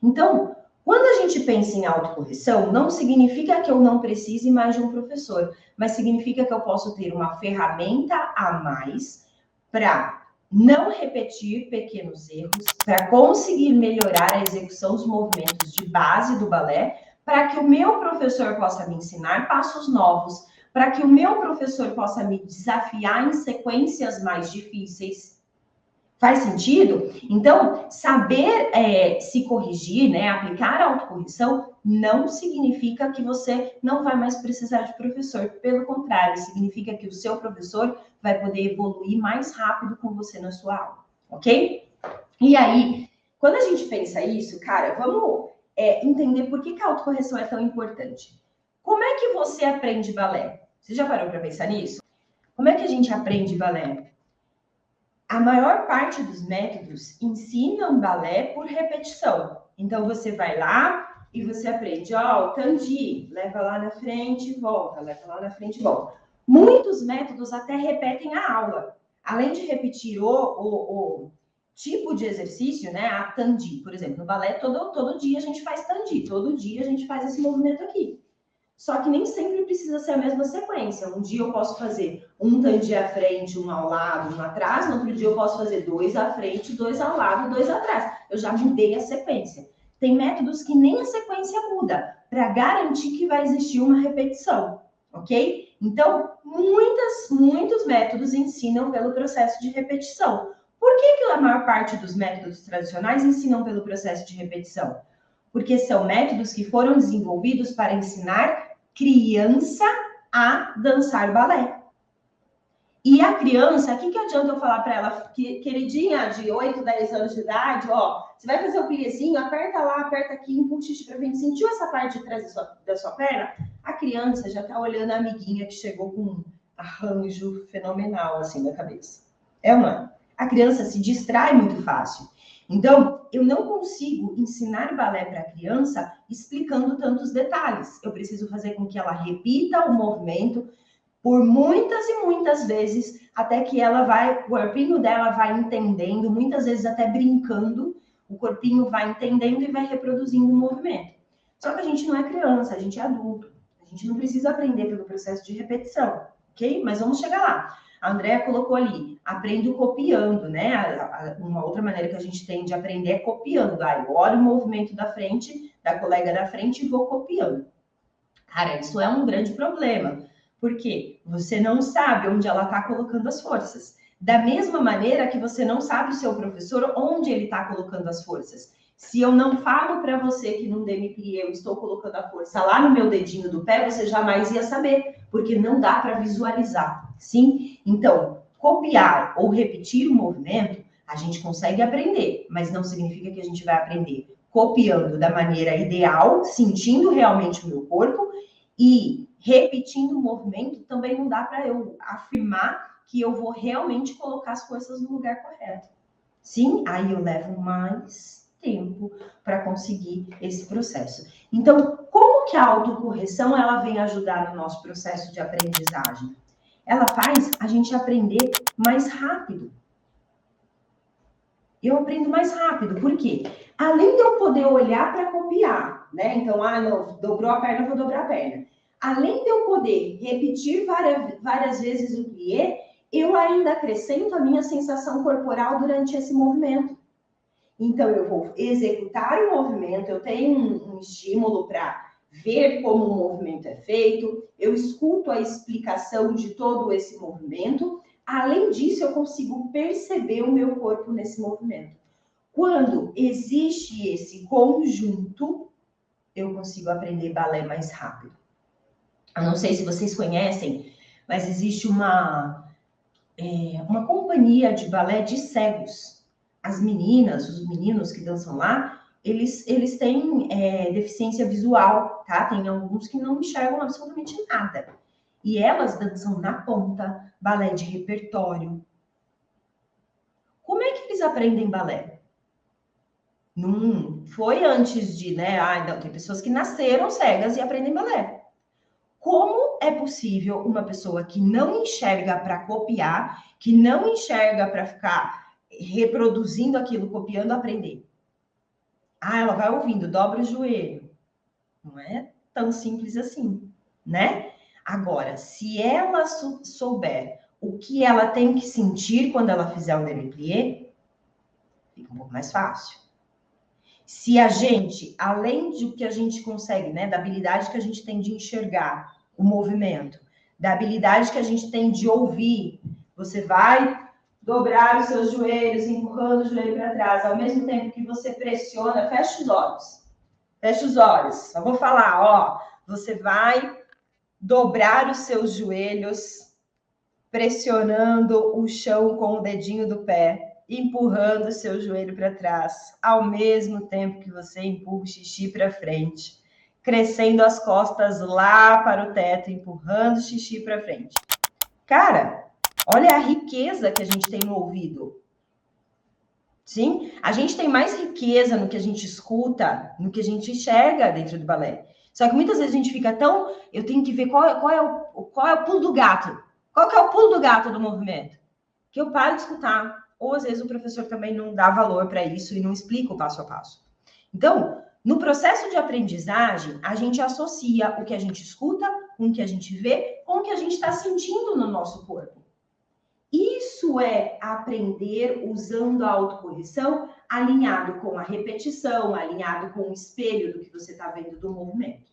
Então, quando a gente pensa em autocorreção, não significa que eu não precise mais de um professor, mas significa que eu posso ter uma ferramenta a mais para não repetir pequenos erros, para conseguir melhorar a execução dos movimentos de base do balé, para que o meu professor possa me ensinar passos novos, para que o meu professor possa me desafiar em sequências mais difíceis. Faz sentido? Então, saber se corrigir, né, aplicar a autocorreção, não significa que você não vai mais precisar de professor. Pelo contrário, significa que o seu professor vai poder evoluir mais rápido com você na sua aula, ok? E aí, quando a gente pensa isso, cara, vamos entender por que a autocorreção é tão importante. Como é que você aprende balé? Você já parou para pensar nisso? Como é que a gente aprende balé? A maior parte dos métodos ensinam balé por repetição. Então, você vai lá e você aprende, ó, o kanji, leva lá na frente e volta, leva lá na frente e volta. Muitos métodos até repetem a aula. Além de repetir o tipo de exercício, né, a tandi, por exemplo, no balé, todo dia a gente faz tandi, todo dia a gente faz esse movimento aqui. Só que nem sempre precisa ser a mesma sequência. Um dia eu posso fazer um tandi à frente, um ao lado, um atrás. No outro dia eu posso fazer 2 à frente, 2 ao lado, 2 atrás. Eu já mudei a sequência. Tem métodos que nem a sequência muda, para garantir que vai existir uma repetição, ok? Então, muitos métodos ensinam pelo processo de repetição. Por que a maior parte dos métodos tradicionais ensinam pelo processo de repetição? Porque são métodos que foram desenvolvidos para ensinar criança a dançar balé. E a criança, o que adianta eu falar para ela, queridinha de 8, 10 anos de idade, ó, você vai fazer o pliezinho, aperta lá, aperta aqui, empuxa para frente, sentiu essa parte de trás da sua perna? A criança já está olhando a amiguinha que chegou com um arranjo fenomenal assim na cabeça. É uma. A criança se distrai muito fácil. Então, eu não consigo ensinar balé para a criança explicando tantos detalhes. Eu preciso fazer com que ela repita o movimento por muitas e muitas vezes, até que o corpinho dela vai entendendo, muitas vezes até brincando, o corpinho vai entendendo e vai reproduzindo o movimento. Só que a gente não é criança, a gente é adulto. A gente não precisa aprender pelo processo de repetição, ok? Mas vamos chegar lá. A Andrea colocou ali, aprendo copiando, né? Uma outra maneira que a gente tem de aprender é copiando. Eu olho o movimento da frente, da colega da frente e vou copiando. Cara, isso é um grande problema, porque você não sabe onde ela está colocando as forças. Da mesma maneira que você não sabe o seu professor onde ele está colocando as forças. Se eu não falo para você que no demi-plié eu estou colocando a força lá no meu dedinho do pé, você jamais ia saber, porque não dá para visualizar, sim? Então, copiar ou repetir o movimento, a gente consegue aprender, mas não significa que a gente vai aprender copiando da maneira ideal, sentindo realmente o meu corpo e repetindo o movimento, também não dá para eu afirmar que eu vou realmente colocar as forças no lugar correto. Sim, aí eu levo mais tempo para conseguir esse processo. Então, como que a autocorreção ela vem ajudar no nosso processo de aprendizagem? Ela faz a gente aprender mais rápido. Eu aprendo mais rápido, por quê? Além de eu poder olhar para copiar, né? Então, não, dobrou a perna, vou dobrar a perna. Além de eu poder repetir várias vezes o plié, eu ainda acrescento a minha sensação corporal durante esse movimento. Então, eu vou executar o movimento, eu tenho um estímulo para ver como o movimento é feito, eu escuto a explicação de todo esse movimento. Além disso, eu consigo perceber o meu corpo nesse movimento. Quando existe esse conjunto, eu consigo aprender balé mais rápido. Eu não sei se vocês conhecem, mas existe uma companhia de balé de cegos. As meninas, os meninos que dançam lá, eles têm deficiência visual, tá? Tem alguns que não enxergam absolutamente nada. E elas dançam na ponta, balé de repertório. Como é que eles aprendem balé? Não foi antes de, né? Não, tem pessoas que nasceram cegas e aprendem balé. Como é possível uma pessoa que não enxerga para copiar, que não enxerga para ficar reproduzindo aquilo, copiando, aprender? ela vai ouvindo, dobra o joelho. Não é tão simples assim, né? Agora, se ela souber o que ela tem que sentir quando ela fizer o demi-plié, fica um pouco mais fácil. Se a gente, além de que a gente consegue, né, da habilidade que a gente tem de enxergar o movimento, da habilidade que a gente tem de ouvir, você vai dobrar os seus joelhos, empurrando o joelho para trás, ao mesmo tempo que você pressiona, fecha os olhos. Fecha os olhos. Só vou falar, ó, você vai dobrar os seus joelhos, pressionando o chão com o dedinho do pé, empurrando o seu joelho para trás, ao mesmo tempo que você empurra o xixi para frente, crescendo as costas lá para o teto, empurrando o xixi para frente. Cara, olha a riqueza que a gente tem no ouvido. Sim, a gente tem mais riqueza no que a gente escuta, no que a gente enxerga dentro do balé. Só que muitas vezes a gente fica tão... Eu tenho que ver qual é o pulo do gato. Qual que é o pulo do gato do movimento? Que eu paro de escutar. Ou às vezes o professor também não dá valor para isso e não explica o passo a passo. Então, no processo de aprendizagem, a gente associa o que a gente escuta com o que a gente vê, com o que a gente está sentindo no nosso corpo. Isso é aprender usando a autocorreção, alinhado com a repetição, alinhado com o espelho do que você está vendo do movimento.